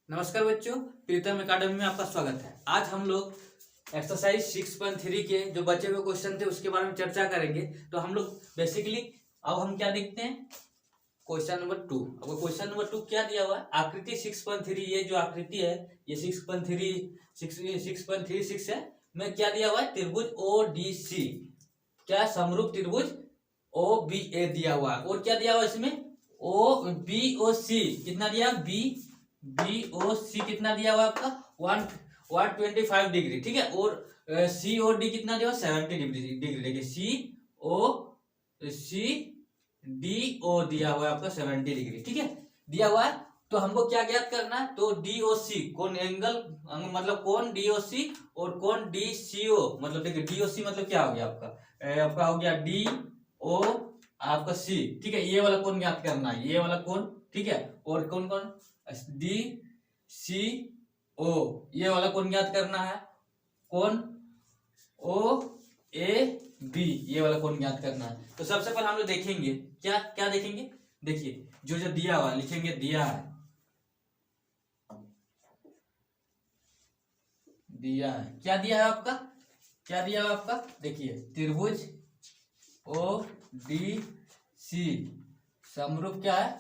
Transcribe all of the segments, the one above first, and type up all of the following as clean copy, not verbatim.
नमस्कार बच्चों, प्रीतम एकेडमी में आपका स्वागत है। आज हम लोग एक्सरसाइज 6.3 के जो बचे हुए क्वेश्चन थे उसके बारे में चर्चा करेंगे। तो हम लोग बेसिकली अब हम क्या देखते हैं, क्वेश्चन नंबर 2। अब क्वेश्चन नंबर 2 क्या दिया हुआ है, आकृति 6.3। ये जो आकृति है ये 6.36 है। में क्या दिया हुआ है, त्रिभुज ODC, क्या समरूप त्रिभुज OBA दिया हुआ है। और क्या दिया हुआ है इसमें, BOC कितना दिया, BOC कितना दिया हुआ आपका 125 डिग्री, ठीक है। और COD कितना दिया हुआ 70 डिग्री। देखिए CODO दिया हुआ है आपका 70 डिग्री, ठीक है, दिया हुआ है। तो हमको क्या ज्ञात करना है, तो DOC कौन एंगल, मतलब कौन DOC और कौन DCO, मतलब देखिए DOC मतलब क्या हो गया आपका हो गया DO आपका C, ठीक है। ये वाला कौन ज्ञात करना है, ये वाला कौन, ठीक है। और कौन कौन DCO, ये वाला कौन ज्ञात करना है, कौन OAB, ये वाला कौन ज्ञात करना है। तो सबसे पहले हम लोग देखेंगे क्या क्या देखेंगे। देखिए जो जो दिया हुआ लिखेंगे, दिया है क्या दिया है आपका, क्या दिया है आपका, देखिए त्रिभुज ODC समरूप क्या है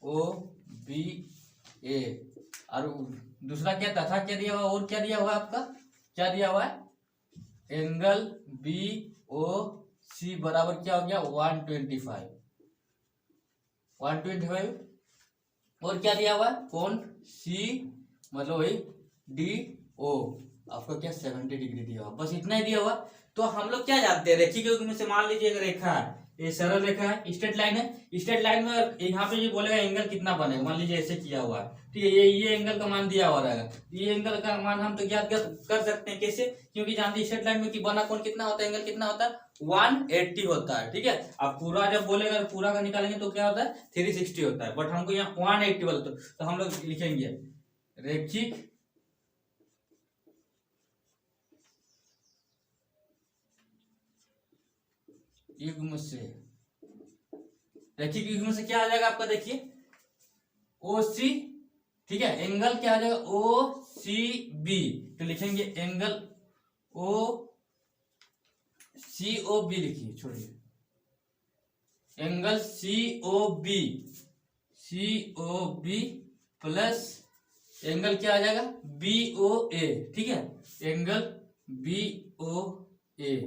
OBA। और दूसरा क्या था क्या दिया हुआ, और क्या दिया हुआ आपका, क्या दिया हुआ है, एंगल BOC बराबर क्या हो गया 125। और क्या दिया हुआ है, कौन C मतलब वही DO आपका क्या 70 डिग्री दिया हुआ। बस इतना ही दिया हुआ। तो हम लोग क्या जानते हैं, रेखीय युग्म में से मान लीजिए अगर रेखा है, ये सरल रेखा है, स्ट्रेट लाइन है। स्ट्रेट लाइन में यहाँ पे ये बोलेगा एंगल कितना बनेगा, मान लीजिए ऐसे किया हुआ है, ठीक है। ये एंगल का मान दिया हुआ रहेगा। ये एंगल का मान हम तो ज्ञात कर सकते हैं कैसे, क्योंकि जानते हैं स्ट्रेट लाइन में कि बना कोण कितना होता है, एंगल कितना होता है 180 होता है, ठीक है। अब पूरा जब बोलेगा पूरा का निकालेंगे तो क्या होता है 360 होता है, बट हमको यहाँ 180 बोलते तो हम लोग लिखेंगे रेखिक युग्म से, रैखिक युग्म से क्या आ जाएगा आपका, देखिए OC, ठीक है। एंगल क्या आ जाएगा OCB, तो लिखेंगे एंगल COB, लिखिए छोड़िए, एंगल COB प्लस एंगल क्या आ जाएगा BOA, ठीक है। एंगल BOA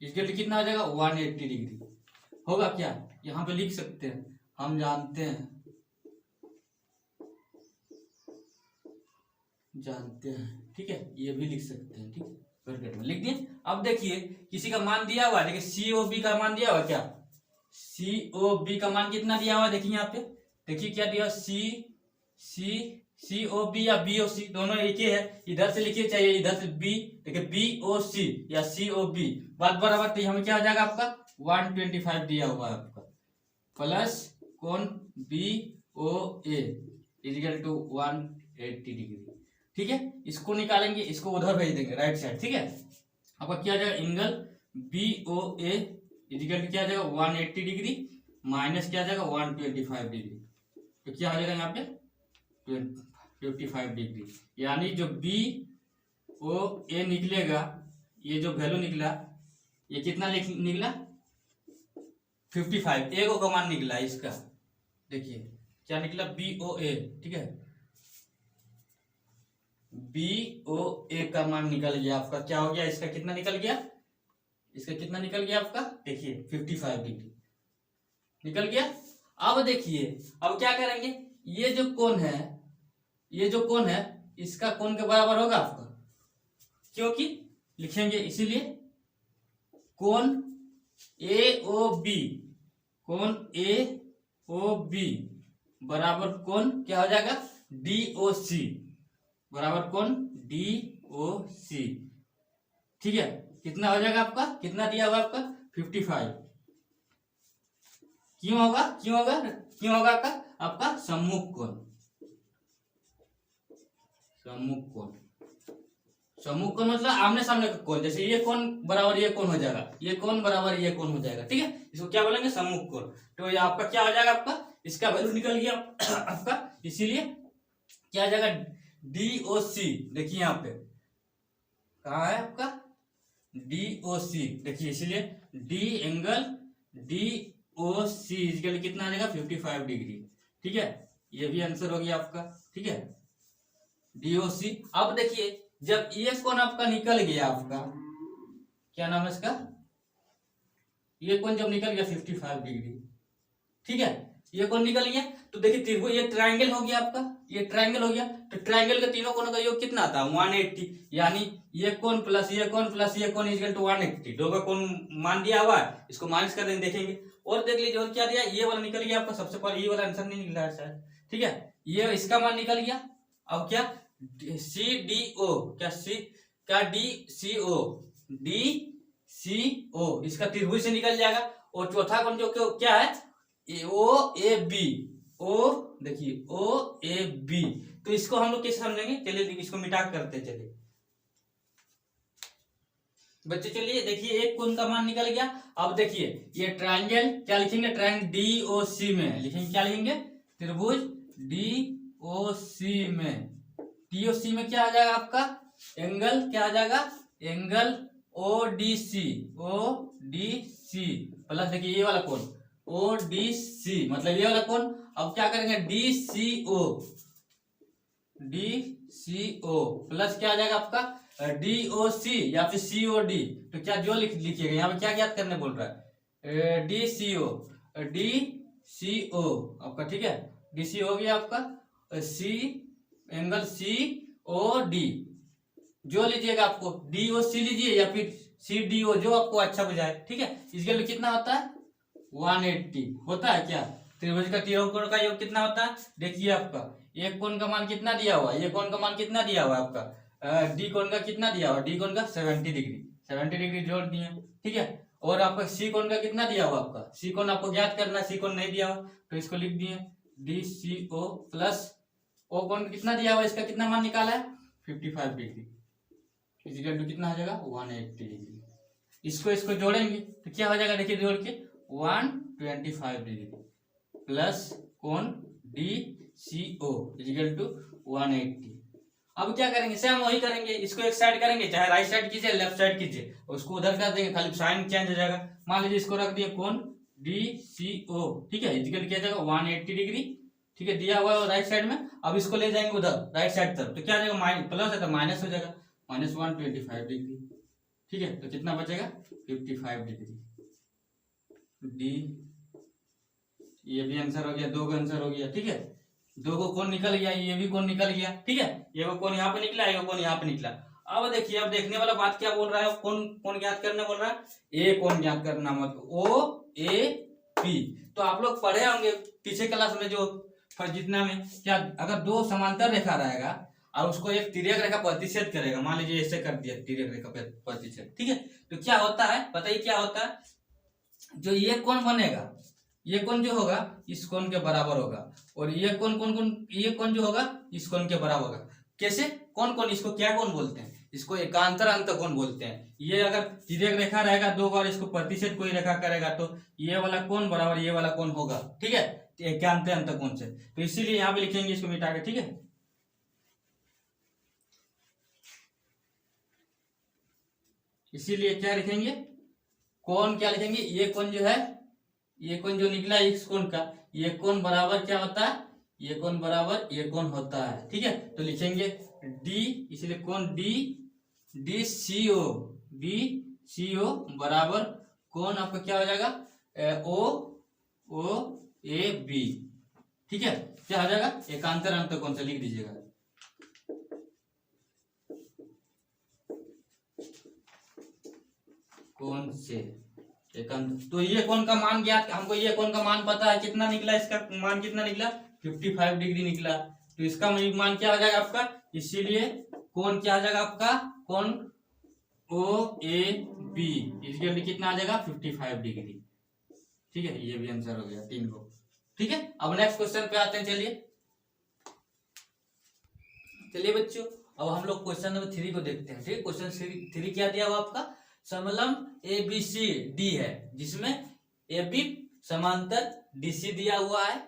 इसके लिए कितना आ जाएगा 180 डिग्री होगा। क्या यहाँ पे लिख सकते हैं, हम जानते हैं ठीक है, ये भी लिख सकते हैं, ठीक है, ब्रैकेट में लिख दिए। अब देखिए किसी का मान दिया हुआ है, देखिए COB का मान दिया हुआ है, क्या COB का मान कितना दिया हुआ है, देखिए यहाँ पे, देखिए क्या दिया COB या BOC दोनों एक ही है। इधर से लिखिए चाहिए इधर से B, देखिए BOC या COB बात बराबर, तो हमें क्या हो जाएगा आपका 125 दिया हुआ है आपका, प्लस कौन BOA इक्वल टू 180 डिग्री, ठीक है। इसको निकालेंगे, इसको उधर भेज देंगे राइट साइड, ठीक है। आपका क्या आ जाएगा, एंगल BOA इक्वल टू क्या आ जाएगा 180 डिग्री माइनस क्या आ जाएगा 125 डिग्री, तो क्या आ जाएगा यहाँ पे 55 डिग्री। यानी जो BOA निकलेगा, ये जो वैल्यू निकला, ये कितना निकला 55, एक का मान निकला इसका, देखिए क्या निकला BOA, ठीक है। BOA का मान निकल गया आपका, क्या हो गया, इसका कितना निकल गया, इसका कितना निकल गया आपका, देखिए 55 डिग्री निकल गया। अब देखिए अब क्या करेंगे, ये जो कोण है इसका कोण के बराबर होगा आपका, क्योंकि लिखेंगे इसीलिए कोण AOB बराबर कोण क्या हो जाएगा DOC बराबर कोण DOC, ठीक है। कितना हो जाएगा आपका, कितना दिया हुआ आपका 55। क्यों होगा आपका सम्मुख कोण मतलब आमने सामने का कोण, जैसे ये कोण बराबर ये कोण हो जाएगा, ये कोण बराबर ये कोण हो जाएगा, ठीक है। इसको क्या बोलेंगे सम्मुख कोण। तो ये आपका क्या हो जाएगा, आपका इसका वैल्यू निकल गया आपका, इसीलिए क्या आ जाएगा, DOC। देखिए यहाँ पे कहाँ है आपका DOC, देखिए इसलिए D एंगल DOC इजकल कितना आ जाएगा 55 डिग्री। ठीक है, ये भी आंसर हो गया आपका। ठीक है, DOC। अब देखिए जब ये कोण आपका निकल गया, आपका क्या नाम है इसका, ये कोण जब निकल गया 55 डिग्री, ठीक है, ये कोण निकल गया तो देखिए त्रिभुज, ये ट्रायंगल हो गया आपका, ये ट्रायंगल हो गया तो ट्रायंगल के तीनों कोणों का योग कितना आता है 180, यानी ये कोण प्लस ये कोण प्लस ये कोण इक्वल टू 180। दो का कोण मान दिया हुआ है, इसको माइनस कर देंगे, देखेंगे। और देख लीजिए और क्या दिया, ये वाला निकल गया आपका, सबसे पहले ये वाला आंसर नहीं निकला है शायद। ठीक है, ये इसका मान निकल गया। अब क्या CDO, क्या DCO, इसका त्रिभुज से निकल जाएगा। और चौथा कोण जो क्या है OAB, देखिए OAB, तो इसको हम लोग कैसे समझेंगे, चलिए इसको मिटा करते चलिए बच्चे। चलिए देखिए एक कोण का मान निकल गया। अब देखिए ये ट्रायंगल क्या लिखेंगे, ट्रायंगल DOC में लिखेंगे, क्या लिखेंगे, त्रिभुज DOC में। DOC में क्या आ जाएगा आपका एंगल, क्या आ जाएगा एंगल ODC प्लस देखिए ये वाला कोण ODC, मतलब ये वाला कोण। अब क्या करेंगे DCO प्लस क्या आ जाएगा आपका DOC या फिर COD। तो क्या जो लिखिएगा यहाँ पे क्या ज्ञात करने बोल रहा है DCO आपका। ठीक है, DCO हो गया आपका, एंगल COD जो लीजिएगा आपको, DOC लीजिए या फिर CDO जो आपको अच्छा बुझाए। ठीक है, इसके लिए कितना होता है 180 होता है। क्या त्रिभुज का तीनों कोण का योग कितना होता है, देखिए आपका एक कोण का मान कितना दिया हुआ है, ये कोण का मान कितना दिया हुआ है आपका D कोण का कितना दिया हुआ, D कोण का 70 डिग्री जोड़ दिए। ठीक है, और आपका C कोण का कितना दिया हुआ, आपका C कोण आपको ज्ञात करना, C कोण नहीं दिया हुआ तो इसको लिख दिए DCO प्लस O कोण कितना दिया हुआ, इसका कितना मान निकाला है 55 डिग्री, इक्वल टू कितना हो जाएगा 180 डिग्री। इसको जोड़ेंगे तो क्या हो जाएगा, देखिए जोड़ के 125 डिग्री प्लस कोण DCO इक्वल टू 180। अब क्या करेंगे, सेम वही करेंगे, इसको एक साइड करेंगे, चाहे राइट साइड कीजिए लेफ्ट साइड कीजिए, उसको उधर कर देंगे, खाली साइन चेंज हो जाएगा। मान लीजिए इसको रख दिए कोण DCO, ठीक है, इक्वल किया जाएगा 180 डिग्री। ठीक है, दिया हुआ है राइट साइड में। अब इसको ले जाएंगे उधर राइट साइड तरफ, तो क्या हो जाएगा प्लस है तो माइनस हो जाएगा, माइनस 125 डिग्री। ठीक है, तो कितना बचेगा 55 डिग्री। ये भी आंसर हो गया, दो का आंसर हो गया। ठीक है, दो को कोण निकल गया, ये भी कोण निकल गया। ठीक है, ये वो कोण यहाँ पे निकला, ये कोण यहाँ पे निकला। अब देखिए, अब देखने वाला बात क्या बोल रहा है, कोण ज्ञात करना बोल रहा है, ए कोण ज्ञात करना, मतलब OAP। तो आप लोग पढ़े होंगे पीछे क्लास में जो जितना में, क्या अगर दो समांतर रेखा रहेगा और उसको एक तिर्यक रेखा प्रतिच्छेद करेगा, मान लीजिए ऐसे कर दिया तिर्यक रेखा प्रतिच्छेद। ठीक है, तो क्या होता है बताइए, क्या होता है, जो ये कोण बनेगा, ये कोण जो होगा इस कोण के बराबर होगा, और ये कोण जो होगा इस कोण के बराबर होगा। कैसे, कौन, इसको क्या कोण बोलते हैं, इसको एकांतर अंत कोण बोलते हैं। ये अगर तिर्यक रेखा रहेगा दो बार, इसको प्रतिच्छेद कोई रेखा करेगा तो ये वाला कोण बराबर ये वाला कोण होगा। ठीक है, एकांतर अंत कोण से, तो इसीलिए यहाँ पे लिखेंगे इसको मिटा के। ठीक है, इसीलिए क्या लिखेंगे, कोण क्या लिखेंगे, ये कोण जो है, ये कोण जो निकला इस कोण का, ये कोण बराबर क्या होता है, ये कोण बराबर ये कोण होता है। ठीक है, तो लिखेंगे D, इसलिए कोण DCO बराबर कोण आपका क्या हो जाएगा OAB। ठीक है, क्या हो जाएगा एकांतर अंत कोण से लिख दीजिएगा। कोण से एकांत, तो ये कोण का मान ज्ञात, हमको ये कोण का मान पता है, कितना निकला, इसका मान कितना निकला 55 डिग्री निकला। तो इसका मान क्या हो जाएगा आपका, इसीलिए कोण क्या आ जाएगा आपका, कोण OAB इसके लिए कितना आ जाएगा 55 डिग्री। ठीक है, ये भी आंसर हो गया तीन को। ठीक है, अब नेक्स्ट क्वेश्चन पे आते हैं। चलिए बच्चों, अब हम लोग क्वेश्चन नंबर 3 को देखते हैं। ठीक है, क्वेश्चन 3 क्या दिया हुआ आपका, समलम ABCD है, जिसमें AB समांतर DC दिया हुआ है।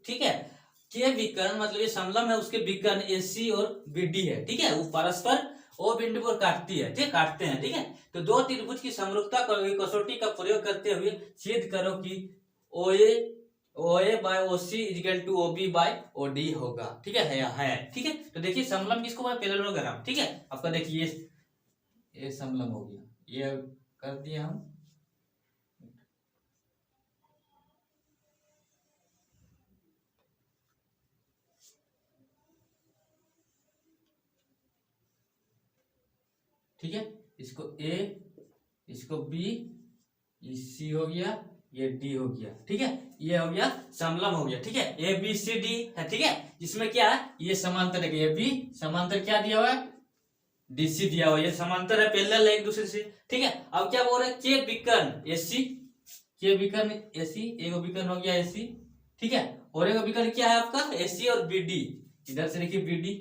ठीक है, के विकर्ण मतलब ये समलंब है, उसके विकर्ण AC और BD है, ठीक है, वो परस्पर O बिंदु पर काटती है, ठीक, काटते हैं, ठीक है। तो दो त्रिभुज की समरूपता कसौटी का प्रयोग करते हुए सिद्ध करो कि OA by OC equal to OB by OD होगा, ठीक है, ठीक है। तो देखिए समलंब किसको बोलते हैं, पैरेललोग्राम, ठीक है। आपका देखिए ये समलंब हो गया, ये कर दिया हम, ठीक है। इसको A, इसको B, ये C हो गया, ये D हो गया, ठीक है। ये हो गया समलंब हो गया, ठीक है। ABCD है, ठीक है। इसमें क्या है, ये समांतर है, AB समांतर क्या दिया हुआ है, DC दिया हुआ है, ये समांतर है, पैरेलल है एक दूसरे से, ठीक है। अब क्या बोल रहे हैं, के विकर्ण AC, के विकर्ण AC, एक विकर्ण हो गया AC, ठीक है। और एक विकर्ण क्या है आपका AC और BD, इधर से देखिए BD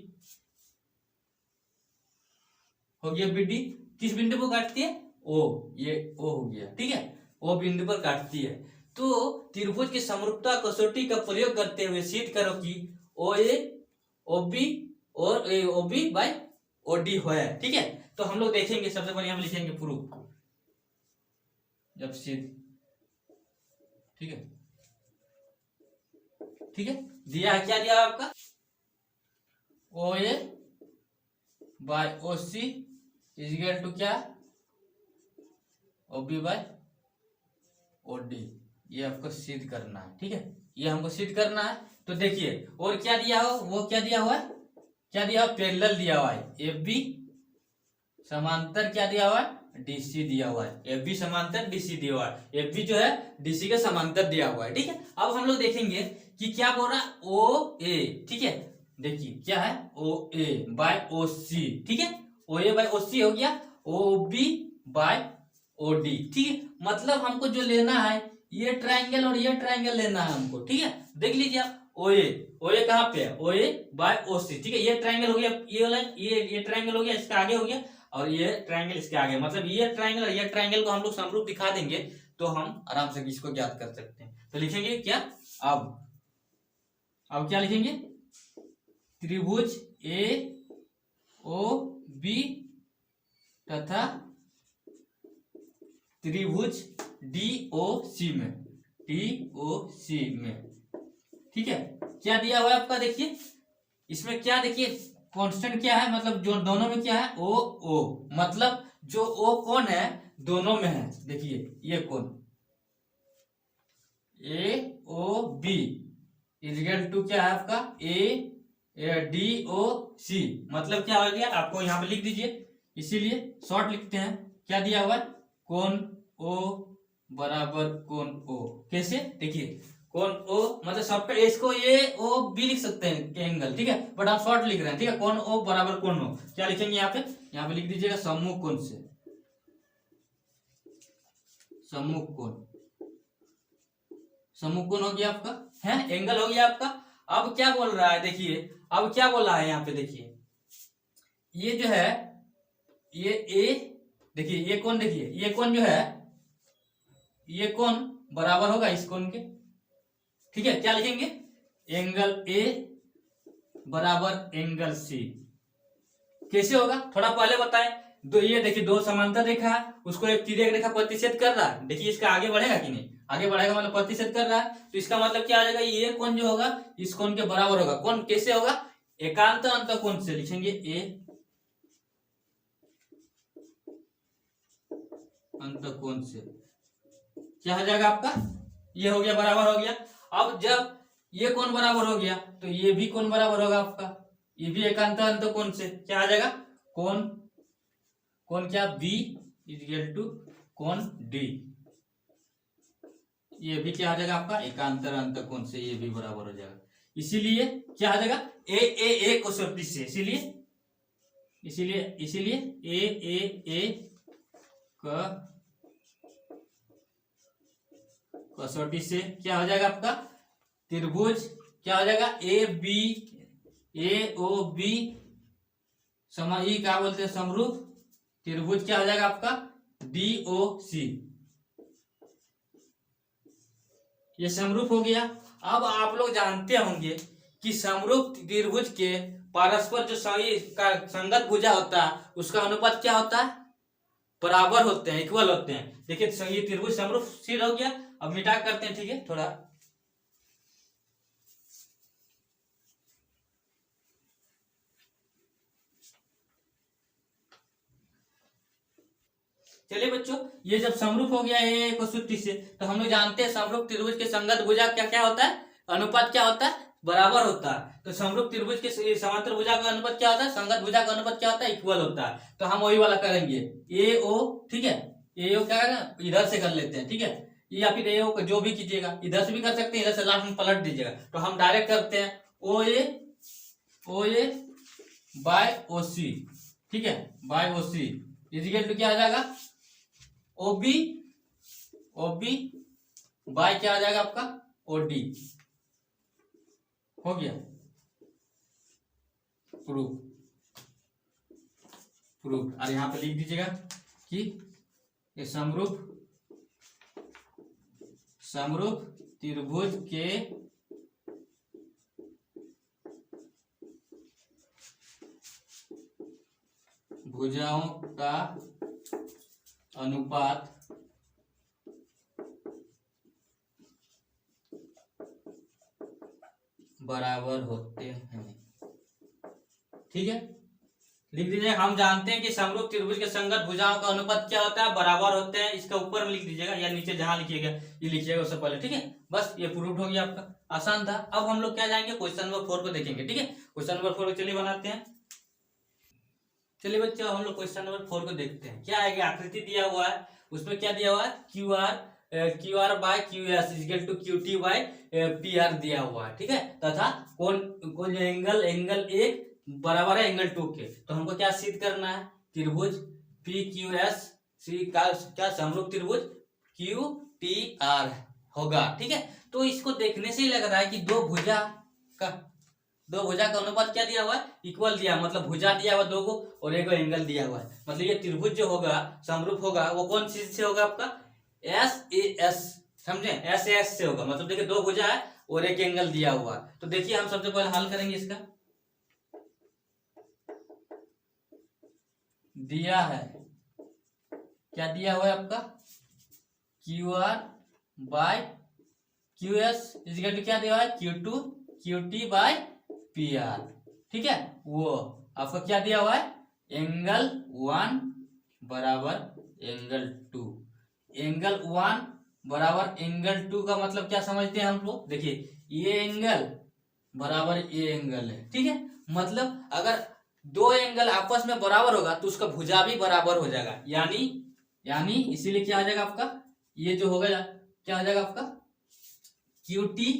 हो गया, BD किस बिंदु पर काटती है, O, ये O हो गया, ठीक है, O बिंदु पर काटती है। तो त्रिभुज की समरूपता कसौटी का प्रयोग करते हुए सिद्ध करो कि OA OB और OB बाय OD है, ठीक है। तो हम लोग देखेंगे, सबसे पहले हम लिखेंगे प्रूफ, जब सिद्ध, ठीक है, ठीक है। दिया है, क्या दिया आपका, OA by OC equal to क्या, OB बाय OD, ये आपको सिद्ध करना है, ठीक है, ये हमको सिद्ध करना है। तो देखिए और क्या दिया हो, वो क्या दिया हुआ है, क्या दिया हुआ, पैरेलल दिया हुआ है, AB समांतर क्या दिया हुआ है, DC दिया हुआ है, AB समांतर DC दिया हुआ है, AB जो है DC के समांतर दिया हुआ है, ठीक है। अब हम लोग देखेंगे कि क्या बोल रहा है, OA, ठीक है, देखिए क्या है, OA बाय OC, ठीक है, OA बाय OC हो गया, OB बाय OD, ठीक है। मतलब हमको जो लेना है, ये ट्रायंगल और ये ट्रायंगल लेना है हमको, ठीक है। देख लीजिए आप, OA कहाँ पे है, OA बाय OC, ठीक है। ये ट्रायंगल हो गया, ये वाला ये ट्रायंगल हो गया, इसका आगे हो गया, और ये ट्रायंगल इसके आगे, मतलब ये ट्रायंगल और ये ट्रायंगल को हम लोग समरूप दिखा देंगे, तो हम आराम से इसको ज्ञात कर सकते हैं। तो लिखेंगे क्या, अब क्या लिखेंगे, त्रिभुज AOB तथा त्रिभुज DOC में, ठीक है। क्या दिया हुआ है आपका, देखिए इसमें क्या, देखिए कांस्टेंट क्या है, मतलब जो दोनों में क्या है, O, मतलब जो O कौन है दोनों में है, देखिए ये कौन AOB इक्वल टू क्या है आपका DOC, मतलब क्या हो गया, आपको यहाँ पे लिख दीजिए, इसीलिए शॉर्ट लिखते हैं, क्या दिया हुआ है, कोण O बराबर कोण O, कैसे, देखिए कोण O मतलब सबका इसको ये OB लिख सकते हैं एंगल, ठीक है, बट आप शॉर्ट लिख रहे हैं, ठीक है। कोण O बराबर कोण O, क्या लिखेंगे यहाँ पे लिख दीजिएगा सम्मुख कोण से, सम्मुख कोण हो गया आपका, है एंगल हो गया आपका। अब क्या बोल रहा है, देखिए अब क्या बोल रहा है यहाँ पे, देखिए ये जो है, ये A, देखिए ये कोण, देखिए ये कोण जो है, ये कोण बराबर होगा इस कोण के, ठीक है। क्या लिखेंगे, एंगल A बराबर एंगल C, कैसे होगा थोड़ा पहले बताएं। ये देखिए दो समांतर रेखा है, उसको एक तिर्यक रेखा प्रतिच्छेद कर रहा है, देखिए इसका आगे बढ़ेगा कि नहीं, आगे बढ़ेगा मतलब प्रतिच्छेद कर रहा है, तो इसका मतलब क्या आ जाएगा, ये कोण जो होगा इस कोण के बराबर होगा। कोण कैसे होगा, एकांत अंतःकोण से, लिखेंगे A अंतःकोण से, क्या हो जाएगा आपका, ये हो गया, बराबर हो गया। अब जब ये कोण बराबर हो गया तो ये भी कोण बराबर होगा आपका, ये भी एकांत अंतःकोण से, क्या आ जाएगा, कोण क्या B इक्वल टू कोण D, ये भी क्या आ जाएगा आपका, एकांतर अंतःकोण से, ये भी बराबर हो जाएगा। इसीलिए क्या आ जाएगा, A कसौटी से, इसीलिए A कसौटी से क्या हो जाएगा आपका, त्रिभुज क्या हो जाएगा, AOB क्या बोलते हैं, समरूप त्रिभुज क्या हो जाएगा आपका, DOC, ये समरूप हो गया। अब आप लोग जानते होंगे कि समरूप त्रिभुज के परस्पर जो का संगत भुजा होता है उसका अनुपात क्या होता है, बराबर होते हैं, इक्वल होते हैं। देखिए ये त्रिभुज समरूप सिद्ध हो गया। अब मिटा करते हैं, ठीक है। थोड़ा चलिए बच्चों, ये जब समरूप हो गया है एक सूत्र से, तो हम लोग जानते हैं समरूप त्रिभुज के संगत भुजा क्या क्या होता है, अनुपात क्या होता है, बराबर होता है। तो समरूप त्रिभुज के समांतर भुजा का अनुपात क्या होता है, संगत भुजा का अनुपात क्या होता है, इक्वल होता है। तो हम वही वाला करेंगे ए ओ, ठीक है। ए ओ क्या करना, इधर से कर लेते हैं, ठीक है। या फिर ए ओ जो भी कीजिएगा, इधर से भी कर सकते हैं, इधर से लास्ट में पलट दीजिएगा। तो हम डायरेक्ट करते हैं ओ ए बाय ओ सी, ठीक है, by O C equal to क्या आ जाएगा, ओबी बाय क्या आ जाएगा आपका, ओडी। हो गया प्रूफ। और यहां पे लिख दीजिएगा कि ये समरूप त्रिभुज के भुजाओं का अनुपात बराबर होते हैं, ठीक है। लिख दीजिए, हम जानते हैं कि समरूप त्रिभुज के संगत भुजाओं का अनुपात क्या होता है, बराबर होते हैं। इसका ऊपर में लिख दीजिएगा या नीचे जहां लिखिएगा ये लिखिएगा उससे पहले, ठीक है। बस ये प्रूफ हो गया आपका, आसान था। अब हम लोग क्या जाएंगे, क्वेश्चन नंबर 4 को देखेंगे, ठीक है। क्वेश्चन नंबर 4 को चलिए बनाते हैं। चलिए बच्चों, हम लोग क्वेश्चन नंबर 4 को देखते हैं। क्या आएगा, आकृति दिया हुआ है, उसमें क्या दिया हुआ है, Q R by Q S equal to Q T by P R दिया हुआ है, ठीक है। तथा कौन एंगल एक बराबर है एंगल 2 के। तो हमको क्या सिद्ध करना है, त्रिभुज पी क्यू एस सी का क्या समरूप त्रिभुज क्यू टी आर होगा, ठीक है। तो इसको देखने से ही लग रहा है कि दो भुजा का अनुपात क्या दिया हुआ है, इक्वल दिया, मतलब भुजा दिया हुआ दो को और एक एंगल दिया हुआ है। मतलब ये त्रिभुज जो होगा समरूप होगा वो कौन चीज से होगा, आपका एस ए एस, समझे, एस ए एस से होगा। मतलब देखिए दो भुजा है और एक एंगल दिया हुआ है। तो देखिए हम सबसे पहले हल करेंगे इसका। दिया है, क्या दिया हुआ है आपका, Q R by Q S equal to क्या दिया हुआ है, Q to Q T by P R, ठीक है। वो आपका क्या दिया हुआ है, एंगल 1 बराबर एंगल 2। एंगल 1 बराबर एंगल 2 का मतलब क्या समझते हैं हम लोग, देखिए ये एंगल बराबर ये एंगल है, ठीक है। मतलब अगर दो एंगल आपस में बराबर होगा तो उसका भुजा भी बराबर हो जाएगा, यानी इसीलिए क्या आ जाएगा आपका, ये जो होगा क्या आ जाएगा आपका, क्यू टी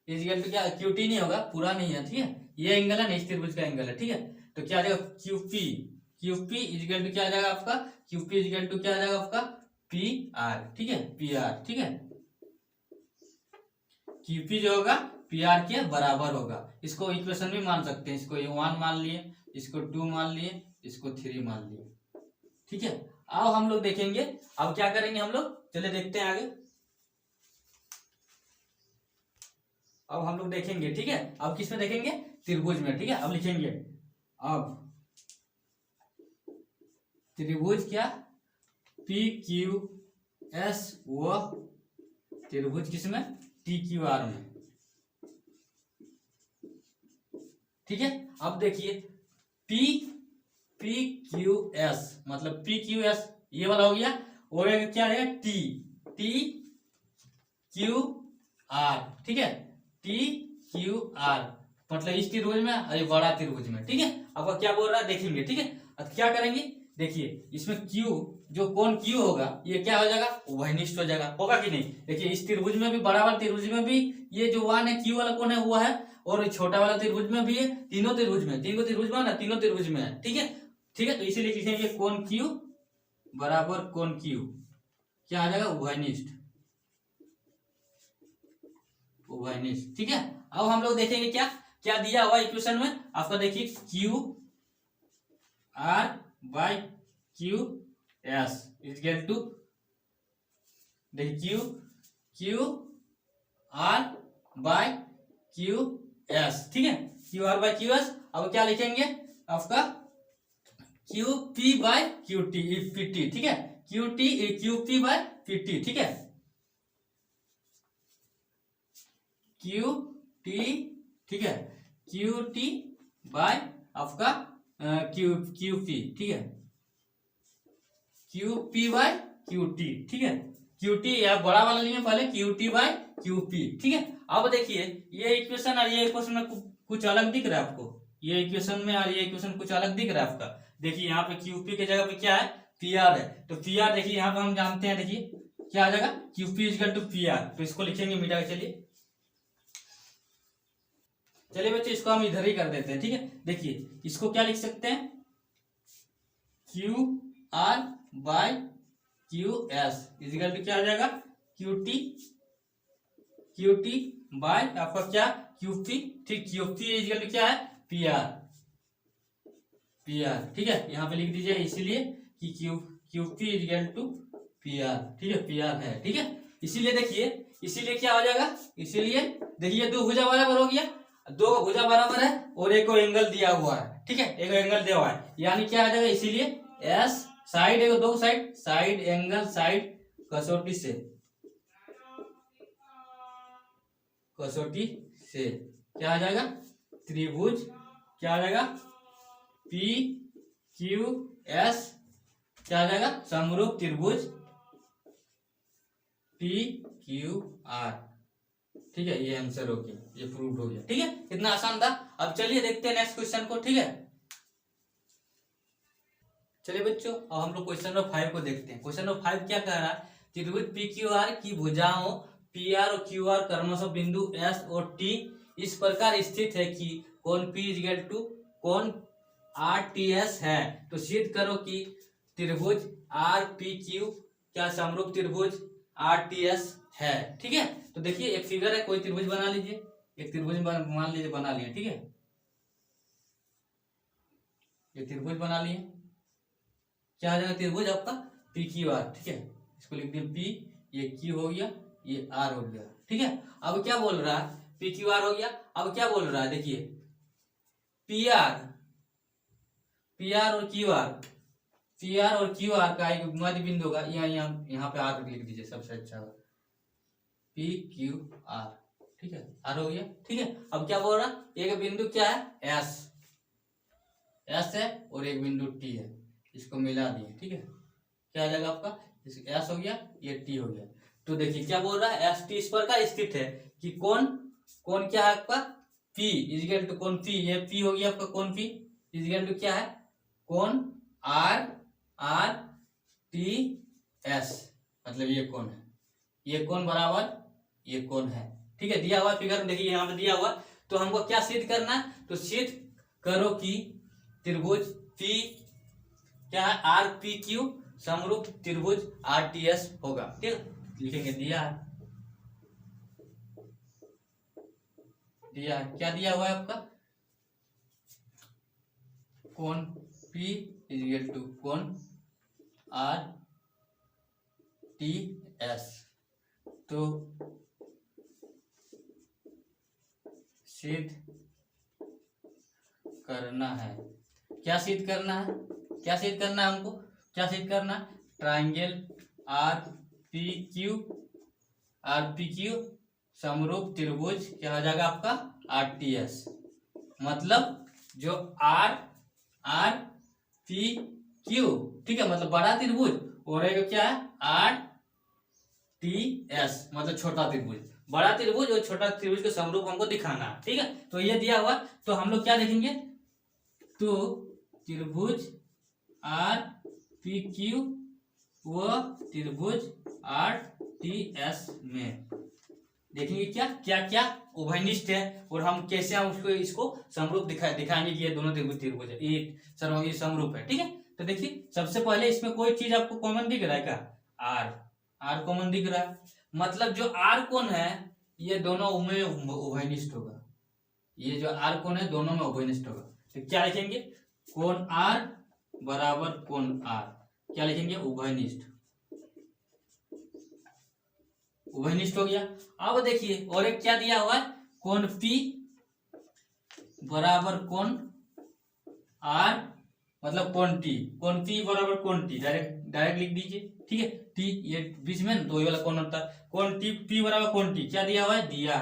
इजिकल टू क्या, क्यू टी नहीं होगा, पूरा नहीं है, ठीक है। ये एंगल है, इस त्रिभुज का एंगल है, ठीक है। तो क्या आ जाएगा, क्यू पी इजिकल टू क्या आ जाएगा आपका, क्यू पी इजिकल टू क्या आ जाएगा आपका, पी आर, ठीक है, पी आर, ठीक है। क्यू पी जो होगा पी आर के बराबर होगा। इसको इक्वेशन भी मान सकते हैं, इसको 1 मान लिए, इसको 2 मान लिए, इसको 3 मान लिए, ठीक है। अब हम लोग देखेंगे, अब क्या करेंगे हम लोग, चलिए देखते हैं आगे। अब हम लोग देखेंगे, ठीक है। अब किस में देखेंगे, त्रिभुज में, ठीक है। अब लिखेंगे, अब त्रिभुज क्या, पी क्यू एस वो त्रिभुज किसमें, टी क्यू आर में, ठीक है। अब देखिए पी क्यू एस मतलब पी क्यू एस ये वाला हो गया, और एक क्या है, टी क्यू आर, ठीक है, टी क्यू आर मतलब इस त्रिभुज में और ये बड़ा त्रिभुज में, ठीक है। अब क्या बोल रहा है देखेंगे, ठीक है। अब क्या करेंगे, देखिए इसमें Q जो कोण Q होगा ये क्या हो जाएगा, वहनिष्ठ हो जाएगा, होगा कि नहीं। देखिए इस त्रिभुज में भी, बड़ा वाला त्रिभुज में भी ये जो 1 है Q वाला कोण है वो है, और छोटा वाला त्रिभुज में भी है, तीन को त्रिभुज में ना, तीनों त्रिभुज में है, ठीक है, ठीक है। तो इसीलिए लिखेंगे कोण Q बराबर कोण Q क्या आ जाएगा, उभयनिष्ठ, ठीक है। अब हम लोग देखेंगे क्या क्या दिया हुआ इक्वेशन में आपका, देखिए Q R by Q S equal to, देखिए Q R by Q S, ठीक है, Q R by Q S. अब क्या लिखेंगे आपका Q P by Q T P T, ठीक है, Q T Q P by P T, ठीक है, क्यू टी, ठीक है, क्यू टी बाय आपका क्यू क्यू पी, ठीक है, Q P by Q T, ठीक है, क्यू टी या बड़ा वाला लिए पहले Q T by Q P, ठीक है। अब देखिए ये इक्वेशन और ये इक्वेशन में कुछ अलग दिख रहा है आपको, ये इक्वेशन में और ये इक्वेशन कुछ अलग दिख रहा है आपका। देखिए यहाँ पे क्यू पी के जगह पे क्या है, पी आर है, तो पी आर देखिए यहाँ पे हम जानते हैं, देखिए क्या आ जाएगा, Q P equal to P R, तो इसको लिखेंगे मिटा के। चलिए बच्चे इसको हम इधर ही कर देते हैं, ठीक है। देखिए इसको क्या लिख सकते हैं, Q R by Q S equal to क्या आ जाएगा, क्यू टी बाय आपका क्या क्यू पी, ठीक, क्यू पी इजिकल टू क्या है, पी आर, ठीक है, यहाँ पे लिख दीजिए इसीलिए कि Q P equal to P R, ठीक है, पी आर है, ठीक है। इसीलिए देखिए, इसीलिए क्या हो जाएगा, इसीलिए देखिए दो भुजा बराबर हो गया, दो भुजा बराबर है और एक एंगल दिया हुआ है, ठीक है, एक एंगल दिया हुआ है, यानी क्या आ जाएगा, इसीलिए एस साइड एक दो साइड एंगल साइड कसौटी से क्या आ जाएगा, त्रिभुज क्या आ जाएगा, पी क्यू एस क्या आ जाएगा, समरूप त्रिभुज पी क्यू आर, ठीक है, ये आंसर हो गया, ये प्रूव हो गया, ठीक है, इतना आसान था। अब चलिए देखते हैं नेक्स्ट क्वेश्चन को, ठीक है। चलिए बच्चों अब हम लोग क्वेश्चन नंबर 5 को देखते हैं। क्वेश्चन नंबर 5 क्या कह रहा है, त्रिभुज पी क्यू आर की भुजाओं पी आर और क्यू आर क्रमशः बिंदु एस और टी इस प्रकार स्थित है कि कोण पी इक्वल टू कोण आर टी एस है, तो सिद्ध करो कि त्रिभुज आर पी क्यू क्या समरूप त्रिभुज आर टी एस है, ठीक है। तो देखिए एक फिगर है, कोई त्रिभुज बना लीजिए, एक त्रिभुज मान लीजिए बना लिए, ठीक है, ये त्रिभुज बना लिए, क्या आ जाएगा त्रिभुज आपका पी क्यू आर, ठीक है, इसको लिख दिया पी, ये क्यू हो गया, ये आर हो गया, ठीक है। अब क्या बोल रहा है, पी क्यू आर हो गया, अब क्या बोल रहा है, देखिए पी आर और क्यू आर का एक मध्य बिंदु का यहाँ पे आर लिख दीजिए, सबसे अच्छा होगा पी क्यू आर, ठीक है, आर हो गया, ठीक है। अब क्या बोल रहा है, एक बिंदु क्या है एस है और एक बिंदु टी है, इसको मिला दिए, ठीक है, क्या आ जाएगा आपका, एस हो गया, ये टी हो गया। तो देखिए क्या बोल रहा है, एस टी इस पर का स्थित है कि कौन क्या है आपका पी इजिकल टू कौन पी, ये पी हो गया आपका कौन पी इजिकल टू क्या है, कौन आर टी एस, मतलब ये कौन है, ये कौन बराबर ये कौन है, ठीक है, दिया हुआ फिगर में देखिए यहाँ पे दिया हुआ। तो हमको क्या सिद्ध करना है, तो सिद्ध करो कि त्रिभुज पी क्या है आर पी क्यू समरूप त्रिभुज आर टी एस होगा, ठीक है, लिखेंगे दिया क्या दिया हुआ है आपका, कोण पी इक्वल टू कोण आर टी एस, तो सिद्ध करना है, क्या सिद्ध करना है, हमको क्या सिद्ध करना, ट्राइंगल आर पी क्यू समरूप त्रिभुज क्या हो जाएगा आपका आर टी एस, मतलब जो आर पी क्यू, ठीक है, मतलब बड़ा त्रिभुज और एक क्या है आर टी एस मतलब छोटा त्रिभुज, बड़ा त्रिभुज और छोटा त्रिभुज के समरूप हमको दिखाना, ठीक है। तो ये दिया हुआ, तो हम लोग क्या देखेंगे, तो त्रिभुज आर पी क्यू व त्रिभुज आर टी एस में देखेंगे क्या उभयनिष्ठ है और हम कैसे हम उसको इसको समरूप दिखाएंगे कि ये दोनों त्रिभुज है, ये समरूप है, ठीक है। तो देखिए सबसे पहले इसमें कोई चीज आपको कॉमन दिख रहा है क्या, आर कॉमन दिख रहा है, मतलब जो आर कोण है ये दोनों में उभयनिष्ठ होगा, ये जो आर कोण है दोनों में उभयनिष्ठ होगा, तो क्या लिखेंगे, कोण आर बराबर कोण आर, क्या लिखेंगे, उभयनिष्ठ हो गया। अब देखिए और एक क्या दिया हुआ है, कोण P बराबर कोण R मतलब कोण T, कोण P बराबर कोण T, डायरेक्ट लिख दीजिए, ठीक है। T ये बीच में तो ये वाला कोण होता है, कोण P बराबर कोण T क्या दिया हुआ है, दिया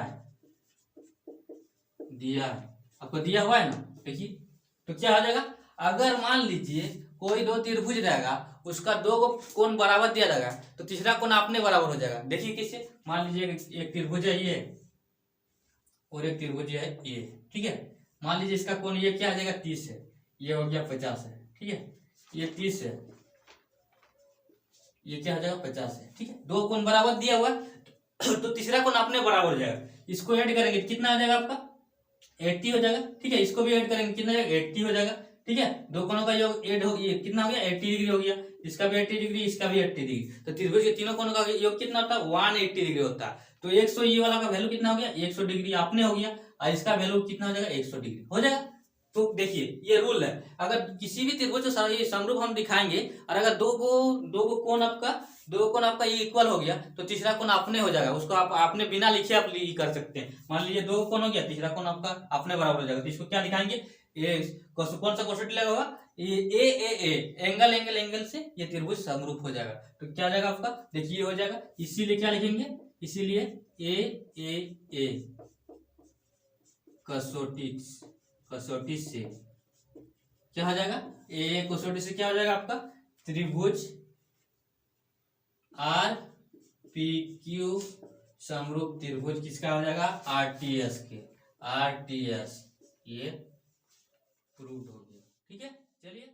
है आपको दिया हुआ है ना। देखिए तो क्या हो जाएगा, अगर मान लीजिए कोई दो त्रिभुज रहेगा, उसका दो को कोण बराबर दिया जाएगा तो तीसरा कोण अपने बराबर हो जाएगा। देखिए किससे, मान लीजिए एक त्रिभुज है ये और एक त्रिभुज है ये, ठीक है। मान लीजिए इसका कोण ये क्या आ जाएगा, 30 है, ये हो गया 50 है, ठीक है। ये 30 है, ये क्या हो जाएगा 50 है, ठीक है। दो कोण बराबर दिया हुआ तो तीसरा कोण अपने बराबर हो जाएगा। इसको ऐड करेंगे कितना आ जाएगा आपका 80 हो जाएगा, ठीक है। इसको भी ऐड करेंगे कितना जाएगा 80 हो जाएगा, ठीक है। दो कोणों का योग ऐड हो, ये कितना हो गया 80 डिग्री हो गया, इसका भी 80 डिग्री, इसका भी 80 डिग्री। तो त्रिभुज के तीनों कोणों का योग कितना होता है 180 डिग्री होता है। तो 100 ये वाला का वैल्यू कितना हो गया 100 डिग्री अपने हो गया, और इसका वैल्यू कितना हो जाएगा 100 डिग्री हो जाएगा। तो देखिए ये रूल है, अगर किसी भी त्रिभुज का ये समरूप हम दिखाएंगे और अगर दो को कोण आपका ये इक्वल हो गया तो तीसरा कोण अपने हो जाएगा। उसको आप आपने बिना लिखे आप कर सकते हैं। मान लीजिए दो कोण हो गया, तीसरा कोण आपका अपने बराबर हो जाएगा, तो इसको क्या दिखाएंगे, कौन सा क्वेश्चन लगेगा, ये एंगल से ये त्रिभुज समरूप हो जाएगा। तो क्या जाएगा आपका, देखिए हो जाएगा, इसीलिए क्या लिखेंगे, इसीलिए ए कसौटी से क्या हो जाएगा, ए कसौटी से क्या हो जाएगा आपका त्रिभुज आर पी क्यू समरूप त्रिभुज किसका हो जाएगा, आरटीएस के, आरटीएस ये प्रूव हो गया, ठीक है। चलिए